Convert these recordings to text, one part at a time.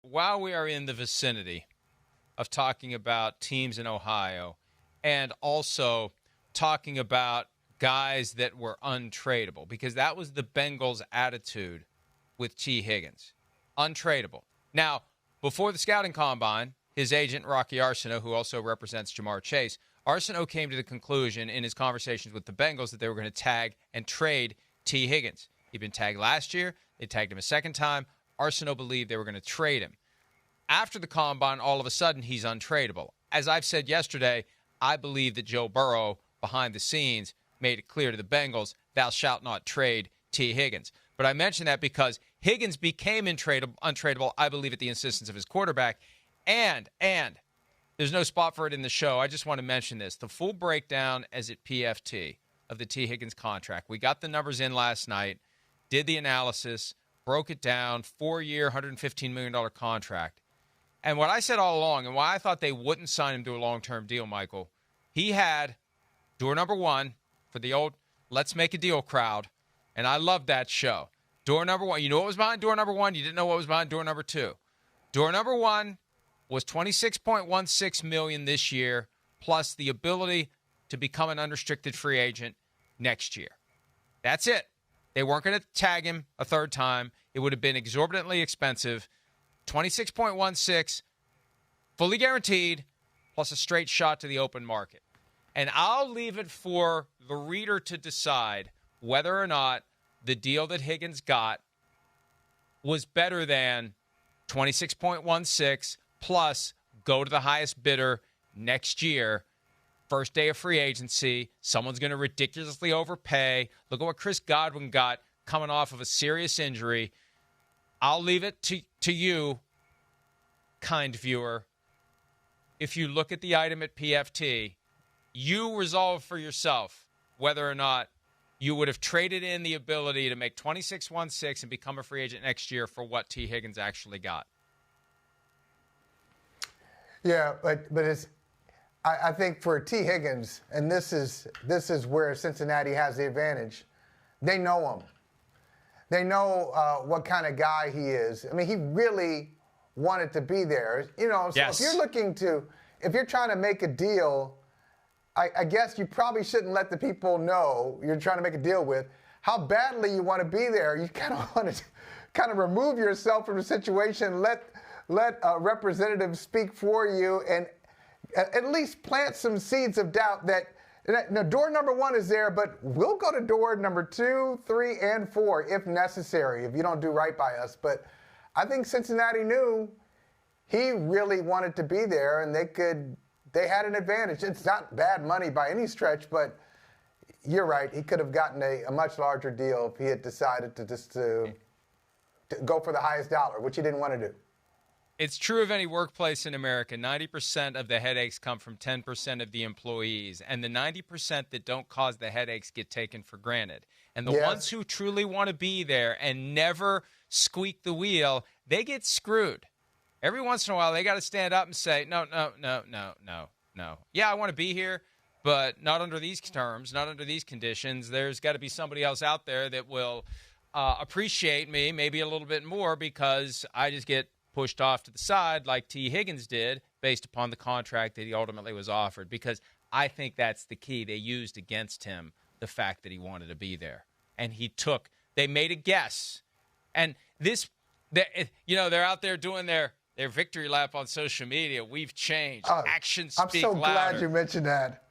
while we are in the vicinity of talking about teams in Ohio and also talking about guys that were untradeable, because that was the Bengals' attitude with Tee Higgins. Untradeable. Now, before the scouting combine, his agent, Rocky Arsenault, who also represents Jamar Chase, Arsenault came to the conclusion in his conversations with the Bengals that they were going to tag and trade Tee Higgins. He'd been tagged last year. They tagged him a second time. Arsenault believed they were going to trade him. After the combine, all of a sudden, he's untradeable. As I've said yesterday, I believe that Joe Burrow, behind the scenes, made it clear to the Bengals, thou shalt not trade Tee Higgins. But I mention that because Higgins became untradeable, I believe, at the insistence of his quarterback. And there's no spot for it in the show. I just want to mention this. The full breakdown as at PFT of the Tee Higgins contract. We got the numbers in last night, did the analysis, broke it down, 4-year, $115 million contract. And what I said all along, and why I thought they wouldn't sign him to a long-term deal, Michael, he had door number one for the old Let's Make a Deal crowd, and I loved that show. Door number one. You know what was behind door number one? You didn't know what was behind door number two. Door number one was $26.16 million this year, plus the ability to become an unrestricted free agent next year. That's it. They weren't going to tag him a third time. It would have been exorbitantly expensive. 26.16, fully guaranteed, plus a straight shot to the open market. And I'll leave it for the reader to decide whether or not the deal that Higgins got was better than 26.16 plus go to the highest bidder next year. First day of free agency. Someone's going to ridiculously overpay. Look at what Chris Godwin got coming off of a serious injury. I'll leave it to you, kind viewer. If you look at the item at PFT, you resolve for yourself whether or not you would have traded in the ability to make 26.16 and become a free agent next year for what Tee Higgins actually got. Yeah, but it's. I think for Tee Higgins, and this is where Cincinnati has the advantage. They know him. They know what kind of guy he is. I mean, he really wanted to be there. You know, so yes. If you're trying to make a deal, I guess you probably shouldn't let the people know you're trying to make a deal with how badly you want to be there. You kind of want to kind of remove yourself from the situation, let a representative speak for you, and at least plant some seeds of doubt that now, door number one is there, but we'll go to door number 2, 3, and 4 if necessary, if you don't do right by us. But I think Cincinnati knew he really wanted to be there, and they had an advantage. It's not bad money by any stretch, but you're right. He could have gotten a much larger deal if he had decided to go for the highest dollar, which he didn't want to do. It's true of any workplace in America. 90% of the headaches come from 10% of the employees. And the 90% that don't cause the headaches get taken for granted. And the ones who truly want to be there and never squeak the wheel, they get screwed. Every once in a while, they got to stand up and say, no. Yeah, I want to be here, but not under these terms, not under these conditions. There's got to be somebody else out there that will appreciate me maybe a little bit more because I just get pushed off to the side like Tee Higgins did based upon the contract that he ultimately was offered, because I think that's the key. They used against him the fact that he wanted to be there. And they made a guess. And they're out there doing their victory lap on social media. We've changed. Actions speak louder. I'm so glad you mentioned that.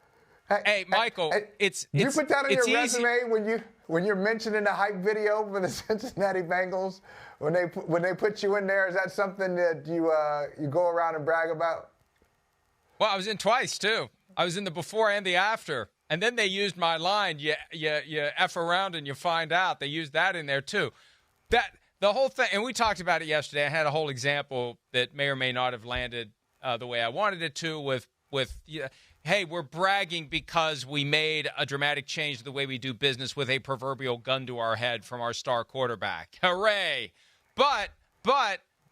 Hey, Michael, you put that on your easy. resume when you're mentioning the hype video for the Cincinnati Bengals, when they put you in there. Is that something that you go around and brag about? Well, I was in twice too. I was in the before and the after, and then they used my line. You f around and you find out. They used that in there too. The whole thing, and we talked about it yesterday. I had a whole example that may or may not have landed the way I wanted it to with hey, we're bragging because we made a dramatic change to the way we do business with a proverbial gun to our head from our star quarterback. Hooray. But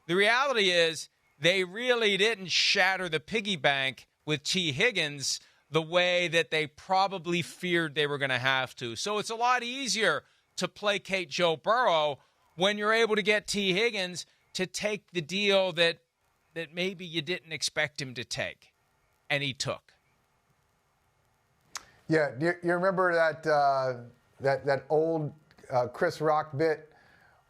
the reality is they really didn't shatter the piggy bank with Tee Higgins the way that they probably feared they were going to have to. So it's a lot easier to placate Joe Burrow when you're able to get Tee Higgins to take the deal that maybe you didn't expect him to take, and he took. Yeah, you remember that old Chris Rock bit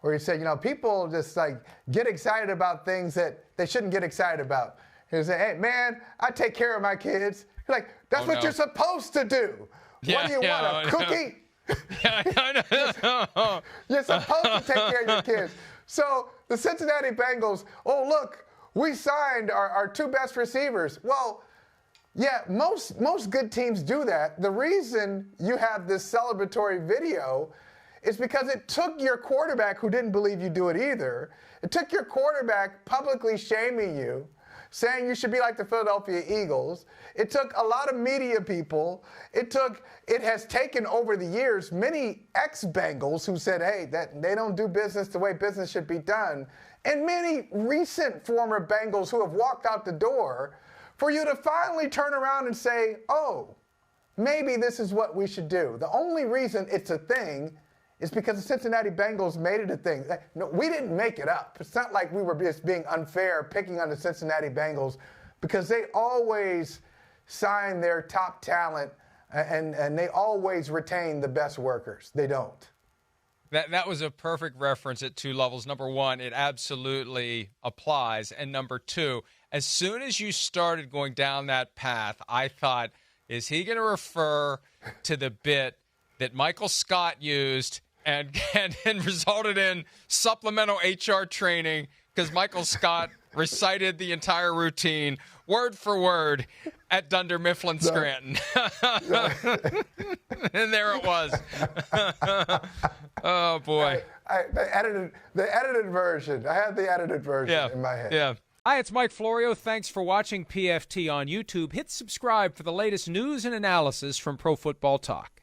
where he said, people just like get excited about things that they shouldn't get excited about. He said, hey, man, I take care of my kids. You're like, that's what you're supposed to do. What do you want, a cookie? You're supposed to take care of your kids. So the Cincinnati Bengals, oh, look, we signed our two best receivers. Well, yeah, most good teams do that. The reason you have this celebratory video is because it took your quarterback, who didn't believe you do it either, it took your quarterback publicly shaming you, saying you should be like the Philadelphia Eagles. It took a lot of media people. It has taken over the years many ex-Bengals who said, hey, that they don't do business the way business should be done, and many recent former Bengals who have walked out the door, for you to finally turn around and say, oh, maybe this is what we should do. The only reason it's a thing is because the Cincinnati Bengals made it a thing. No, we didn't make it up. It's not like we were just being unfair, picking on the Cincinnati Bengals, because they always sign their top talent and they always retain the best workers. They don't. That was a perfect reference at two levels. Number one, it absolutely applies. And number two, as soon as you started going down that path, I thought, is he going to refer to the bit that Michael Scott used and resulted in supplemental HR training because Michael Scott recited the entire routine word for word at Dunder Mifflin Scranton. And there it was. Oh, boy. The edited version. I had the edited version in my head. Yeah. Hi, it's Mike Florio. Thanks for watching PFT on YouTube. Hit subscribe for the latest news and analysis from Pro Football Talk.